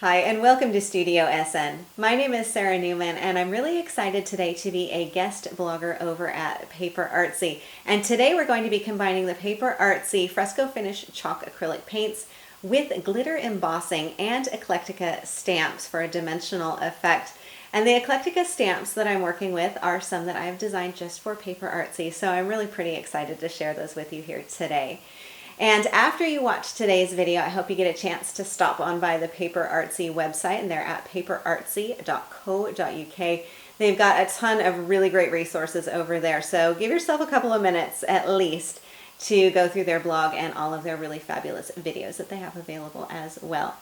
Hi, and welcome to Studio SN. My name is Sara Naumann, and I'm really excited today to be a guest blogger over at PaperArtsy. And today we're going to be combining the PaperArtsy Fresco Finish Chalk Acrylic Paints with glitter embossing and Eclectica stamps for a dimensional effect. And the Eclectica stamps that I'm working with are some that I've designed just for PaperArtsy, so I'm really pretty excited to share those with you here today. And after you watch today's video, I hope you get a chance to stop on by the PaperArtsy website, and they're at paperartsy.co.uk. They've got a ton of really great resources over there, so give yourself a couple of minutes at least to go through their blog and all of their really fabulous videos that they have available as well.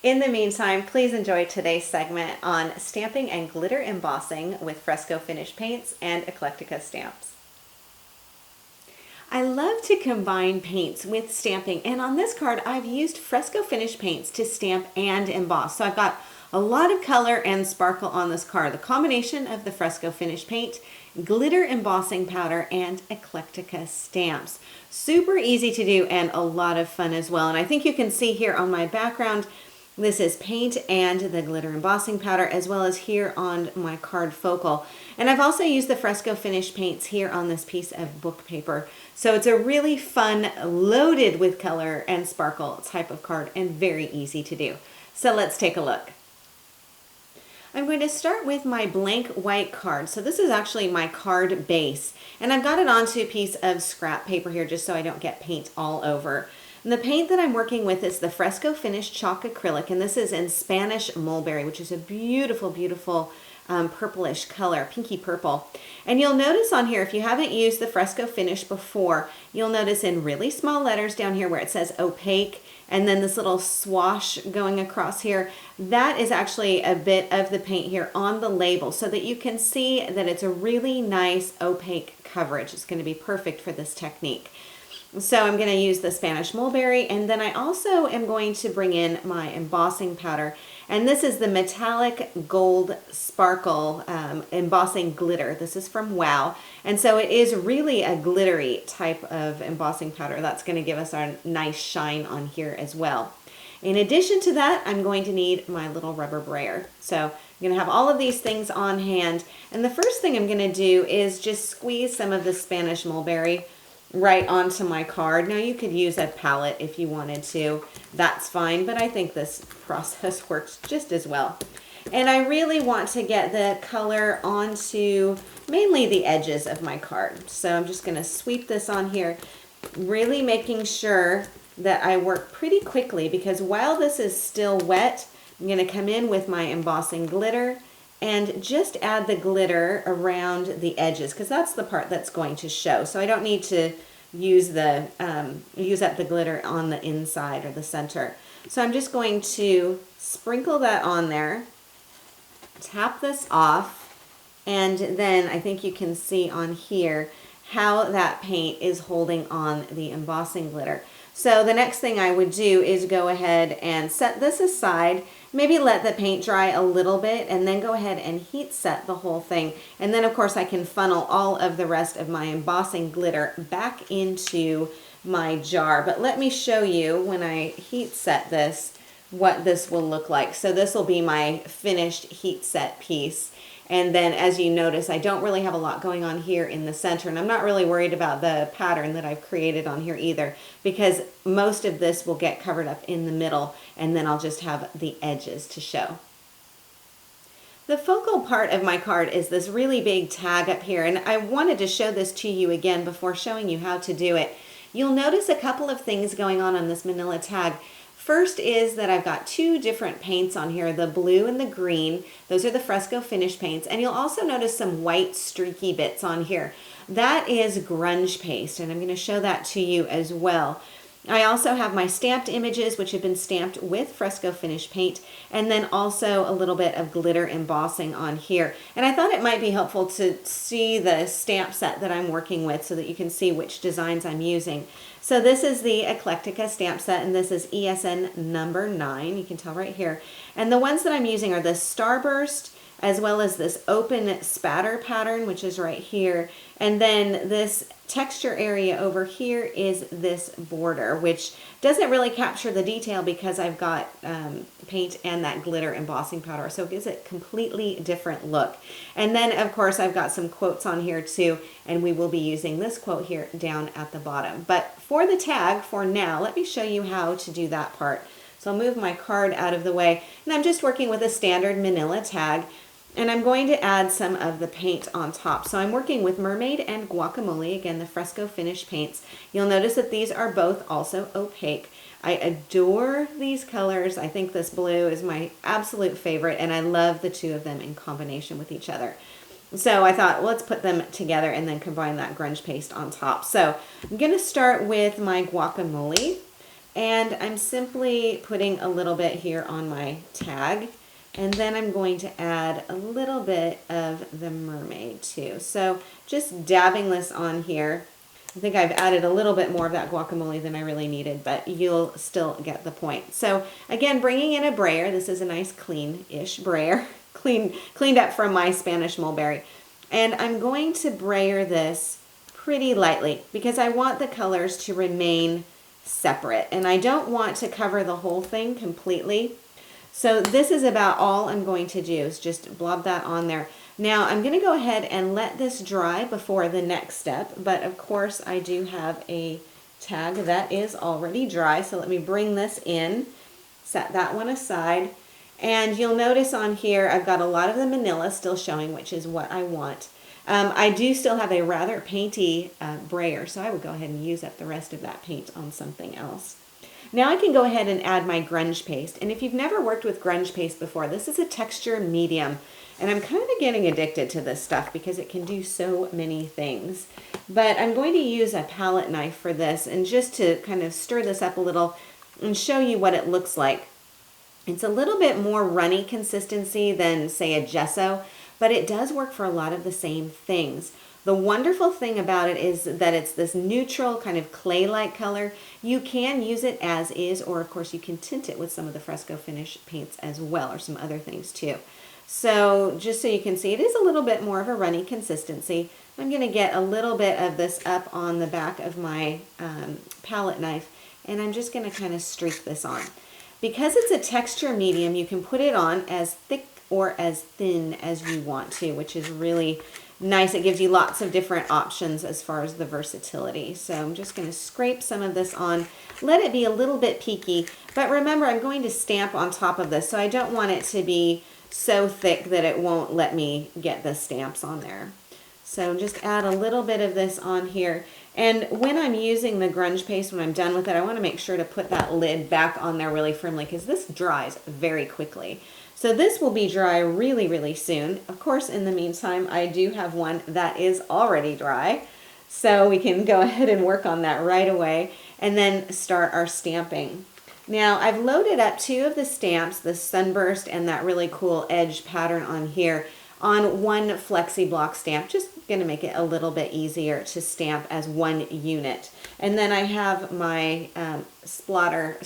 In the meantime, please enjoy today's segment on stamping and glitter embossing with Fresco Finish paints and Eclectica stamps. I love to combine paints with stamping, and on this card I've used Fresco Finish paints to stamp and emboss. So I've got a lot of color and sparkle on this card. The combination of the Fresco Finish paint, glitter embossing powder, and Eclectica stamps. Super easy to do and a lot of fun as well. And I think you can see here on my background, this is paint and the glitter embossing powder, as well as here on my card focal. And I've also used the Fresco Finish paints here on this piece of book paper. So it's a really fun, loaded with color and sparkle type of card and very easy to do. So let's take a look. I'm going to start with my blank white card. So this is actually my card base, and I've got it onto a piece of scrap paper here just so I don't get paint all over. And the paint that I'm working with is the Fresco Finish Chalk Acrylic, and this is in Spanish Mulberry, which is a beautiful, beautiful purplish color, pinky purple. And you'll notice on here, if you haven't used the Fresco Finish before, you'll notice in really small letters down here where it says opaque, and then this little swash going across here, that is actually a bit of the paint here on the label so that you can see that it's a really nice opaque coverage. It's going to be perfect for this technique. So I'm going to use the Spanish Mulberry, and then I also am going to bring in my embossing powder, and this is the metallic gold sparkle embossing glitter. This is from Wow, and so it is really a glittery type of embossing powder. That's going to give us our nice shine on here as well. In addition to that, I'm going to need my little rubber brayer. So I'm going to have all of these things on hand, and the first thing I'm going to do is just squeeze some of the Spanish Mulberry right onto my card. Now you could use a palette if you wanted to, that's fine, but I think this process works just as well. And I really want to get the color onto mainly the edges of my card. So I'm just going to sweep this on here, really making sure that I work pretty quickly, because while this is still wet, I'm going to come in with my embossing glitter and just add the glitter around the edges, because that's the part that's going to show. So I don't need to use up the glitter on the inside or the center. So I'm just going to sprinkle that on there, tap this off, and then I think you can see on here how that paint is holding on the embossing glitter. So the next thing I would do is go ahead and set this aside, maybe let the paint dry a little bit, and then go ahead and heat set the whole thing. And then of course I can funnel all of the rest of my embossing glitter back into my jar. But let me show you when I heat set this, what this will look like. So this will be my finished heat set piece. And then as you notice, I don't really have a lot going on here in the center, and I'm not really worried about the pattern that I've created on here either, because most of this will get covered up in the middle, and then I'll just have the edges to show. The focal part of my card is this really big tag up here, and I wanted to show this to you again before showing you how to do it. You'll notice a couple of things going on this manila tag. First is that I've got two different paints on here, the blue and the green. Those are the Fresco Finish paints. And you'll also notice some white streaky bits on here. That is Grunge Paste, and I'm going to show that to you as well. I also have my stamped images, which have been stamped with Fresco Finish paint, and then also a little bit of glitter embossing on here. And I thought it might be helpful to see the stamp set that I'm working with so that you can see which designs I'm using. So this is the Eclectica stamp set, and this is ESN number 9. You can tell right here. And the ones that I'm using are the Starburst, as well as this open spatter pattern, which is right here. And then this texture area over here is this border, which doesn't really capture the detail because I've got paint and that glitter embossing powder. So it gives it a completely different look. And then of course I've got some quotes on here too, and we will be using this quote here down at the bottom. But for the tag for now, let me show you how to do that part. So I'll move my card out of the way, and I'm just working with a standard manila tag. And I'm going to add some of the paint on top. So I'm working with Mermaid and Guacamole, again, the Fresco Finish paints. You'll notice that these are both also opaque. I adore these colors. I think this blue is my absolute favorite, and I love the two of them in combination with each other. So I thought, well, let's put them together and then combine that grunge paste on top. So I'm going to start with my guacamole, and I'm simply putting a little bit here on my tag. And then I'm going to add a little bit of the mermaid too. So just dabbing this on here. I think I've added a little bit more of that guacamole than I really needed, but you'll still get the point. So again, bringing in a brayer. This is a nice clean-ish brayer, cleaned up from my Spanish mulberry. And I'm going to brayer this pretty lightly because I want the colors to remain separate. And I don't want to cover the whole thing completely. So this is about all I'm going to do, is just blob that on there. Now I'm going to go ahead and let this dry before the next step, but of course I do have a tag that is already dry, so let me bring this in, set that one aside, and you'll notice on here I've got a lot of the manila still showing, which is what I want. I do still have a rather painty brayer, so I would go ahead and use up the rest of that paint on something else. Now I can go ahead and add my grunge paste. And if you've never worked with grunge paste before, this is a texture medium. And I'm kind of getting addicted to this stuff because it can do so many things. But I'm going to use a palette knife for this, and just to kind of stir this up a little and show you what it looks like. It's a little bit more runny consistency than, say, a gesso, but it does work for a lot of the same things. The wonderful thing about it is that it's this neutral kind of clay-like color. You can use it as is, or of course you can tint it with some of the Fresco Finish paints as well, or some other things too. So just so you can see, it is a little bit more of a runny consistency. I'm going to get a little bit of this up on the back of my palette knife, and I'm just going to kind of streak this on. Because it's a texture medium, you can put it on as thick or as thin as you want to, which is really nice. It gives you lots of different options as far as the versatility. So I'm just going to scrape some of this on, let it be a little bit peaky, but remember I'm going to stamp on top of this, so I don't want it to be so thick that it won't let me get the stamps on there. So just add a little bit of this on here. And when I'm using the grunge paste, when I'm done with it, I want to make sure to put that lid back on there really firmly because this dries very quickly. So this will be dry really, really soon. Of course, in the meantime, I do have one that is already dry. So we can go ahead and work on that right away and then start our stamping. Now, I've loaded up two of the stamps, the sunburst and that really cool edge pattern on here, on one Flexi Block stamp. Just going to make it a little bit easier to stamp as one unit. And then I have my splatter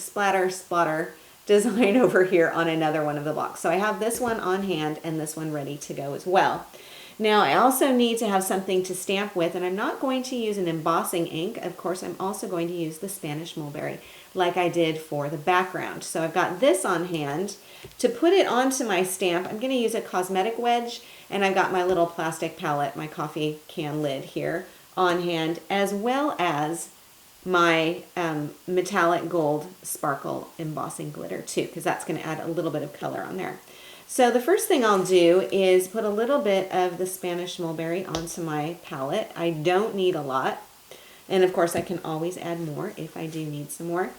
design over here on another one of the blocks. So I have this one on hand and this one ready to go as well. Now I also need to have something to stamp with, and I'm not going to use an embossing ink. Of course, I'm also going to use the Spanish mulberry like I did for the background. So I've got this on hand. To put it onto my stamp, I'm going to use a cosmetic wedge, and I've got my little plastic palette, my coffee can lid here on hand, as well as my metallic gold sparkle embossing glitter too, because that's going to add a little bit of color on there. So the first thing I'll do is put a little bit of the Spanish mulberry onto my palette. I don't need a lot, and of course I can always add more if I do need some more.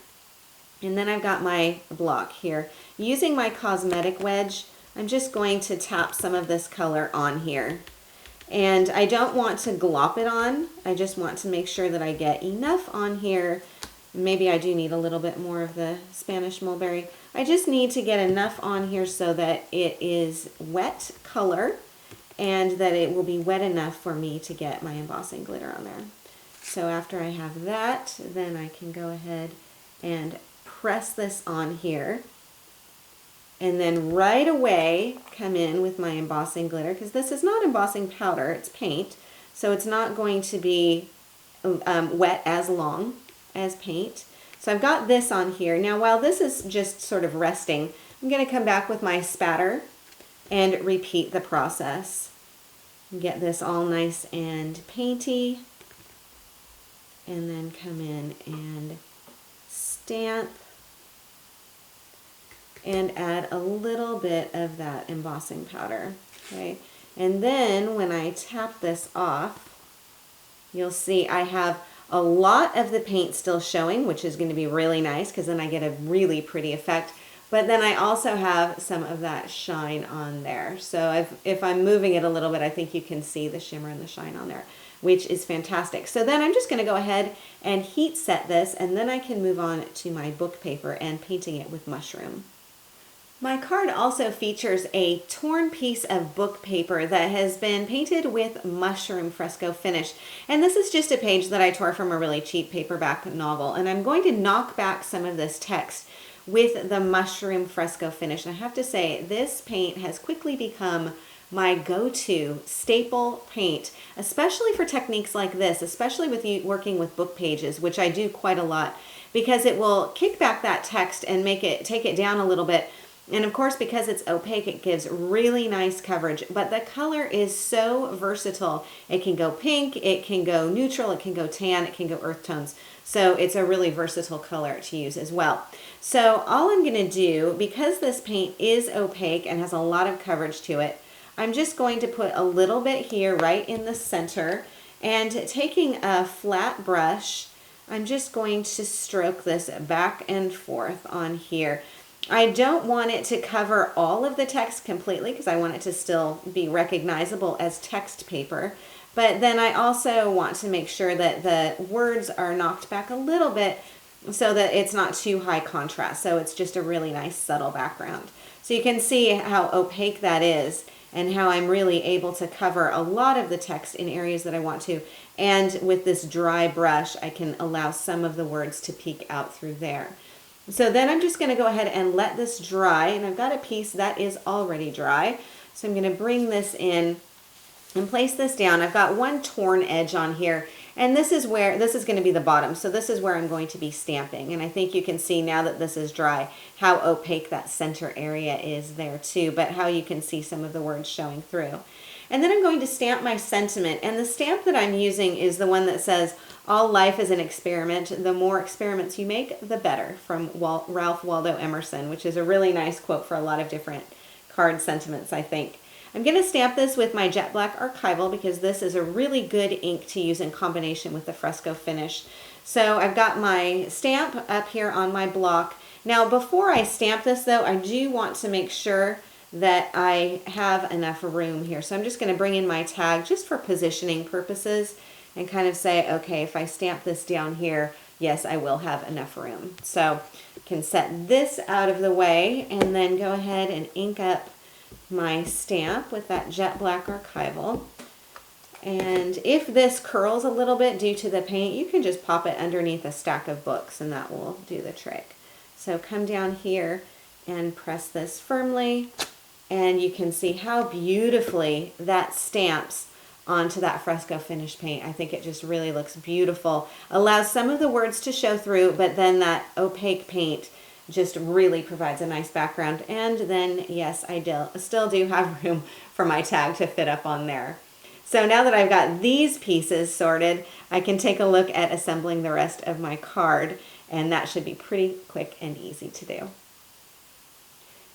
And then I've got my block here. Using my cosmetic wedge, I'm just going to tap some of this color on here. And I don't want to glop it on. I just want to make sure that I get enough on here. Maybe I do need a little bit more of the Spanish mulberry. I just need to get enough on here so that it is wet color and that it will be wet enough for me to get my embossing glitter on there. So after I have that, then I can go ahead and press this on here. and then right away come in with my embossing glitter, because this is not embossing powder, it's paint, so it's not going to be wet as long as paint. So I've got this on here. Now while this is just sort of resting, I'm going to come back with my spatter and repeat the process. Get this all nice and painty, and then come in and stamp and add a little bit of that embossing powder. Okay, and then when I tap this off, you'll see I have a lot of the paint still showing, which is going to be really nice because then I get a really pretty effect. But then I also have some of that shine on there. So if I'm moving it a little bit, I think you can see the shimmer and the shine on there, which is fantastic. So then I'm just going to go ahead and heat set this, and then I can move on to my book paper and painting it with mushroom. My card also features a torn piece of book paper that has been painted with mushroom fresco finish. And this is just a page that I tore from a really cheap paperback novel. And I'm going to knock back some of this text with the mushroom fresco finish. And I have to say, this paint has quickly become my go-to staple paint, especially for techniques like this, especially with you working with book pages, which I do quite a lot, because it will kick back that text and take it down a little bit. And of course, because it's opaque, it gives really nice coverage, but the color is so versatile. It can go pink, it can go neutral, it can go tan, it can go earth tones. So it's a really versatile color to use as well. So all I'm gonna do, because this paint is opaque and has a lot of coverage to it, I'm just going to put a little bit here right in the center, and taking a flat brush, I'm just going to stroke this back and forth on here. I don't want it to cover all of the text completely because I want it to still be recognizable as text paper. But then I also want to make sure that the words are knocked back a little bit so that it's not too high contrast. So it's just a really nice subtle background. So you can see how opaque that is and how I'm really able to cover a lot of the text in areas that I want to. And with this dry brush, I can allow some of the words to peek out through there. So then I'm just going to go ahead and let this dry, and I've got a piece that is already dry. So I'm going to bring this in and place this down. I've got one torn edge on here, and this is going to be the bottom. So this is where I'm going to be stamping. And I think you can see now that this is dry how opaque that center area is there too, but how you can see some of the words showing through. And then I'm going to stamp my sentiment, and the stamp that I'm using is the one that says, "All life is an experiment. The more experiments you make, the better," from Ralph Waldo Emerson, which is a really nice quote for a lot of different card sentiments, I think. I'm going to stamp this with my Jet Black Archival because this is a really good ink to use in combination with the fresco finish. So I've got my stamp up here on my block. Now before I stamp this though, I do want to make sure that I have enough room here. So I'm just going to bring in my tag just for positioning purposes and kind of say, okay, if I stamp this down here, yes, I will have enough room. So I can set this out of the way and then go ahead and ink up my stamp with that Jet Black Archival. And if this curls a little bit due to the paint, you can just pop it underneath a stack of books and that will do the trick. So come down here and press this firmly, and you can see how beautifully that stamps onto that fresco finish paint. I think it just really looks beautiful. Allows some of the words to show through, but then that opaque paint just really provides a nice background. And then, yes, I still do have room for my tag to fit up on there. So now that I've got these pieces sorted, I can take a look at assembling the rest of my card, and that should be pretty quick and easy to do.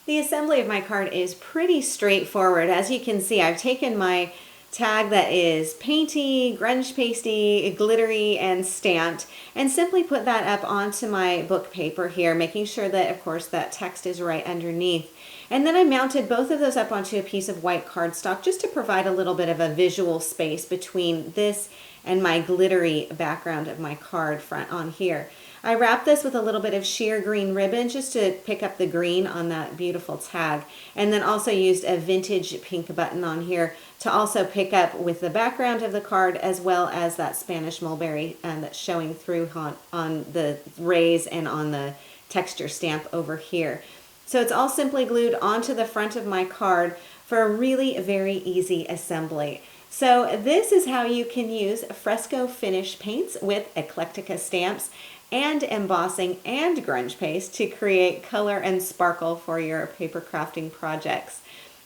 The assembly of my card is pretty straightforward. As you can see, I've taken my tag that is painty, grunge pasty, glittery, and stamped, and simply put that up onto my book paper here, making sure that, of course, that text is right underneath. And then I mounted both of those up onto a piece of white cardstock just to provide a little bit of a visual space between this and my glittery background of my card front on here. I wrapped this with a little bit of sheer green ribbon just to pick up the green on that beautiful tag, and then also used a vintage pink button on here to also pick up with the background of the card, as well as that Spanish mulberry that's showing through on the rays and on the texture stamp over here. So it's all simply glued onto the front of my card for a really very easy assembly. So this is how you can use Fresco Finish paints with Eclectica stamps and embossing and grunge paste to create color and sparkle for your paper crafting projects.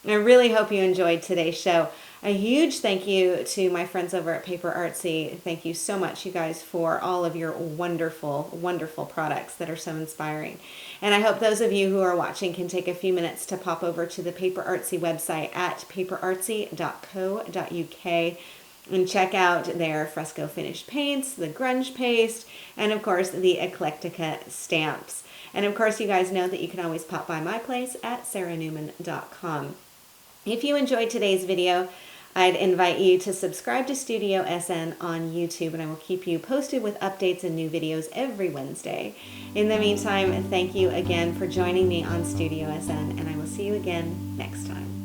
I really hope you enjoyed today's show. A huge thank you to my friends over at PaperArtsy. Thank you so much, you guys, for all of your wonderful, wonderful products that are so inspiring. And I hope those of you who are watching can take a few minutes to pop over to the PaperArtsy website at paperartsy.co.uk and check out their Fresco Finish paints, the grunge paste, and of course the Eclectica stamps. And of course you guys know that you can always pop by my place at saranaumann.com. If you enjoyed today's video, I'd invite you to subscribe to Studio SN on YouTube, and I will keep you posted with updates and new videos every Wednesday. In the meantime, thank you again for joining me on Studio SN, and I will see you again next time.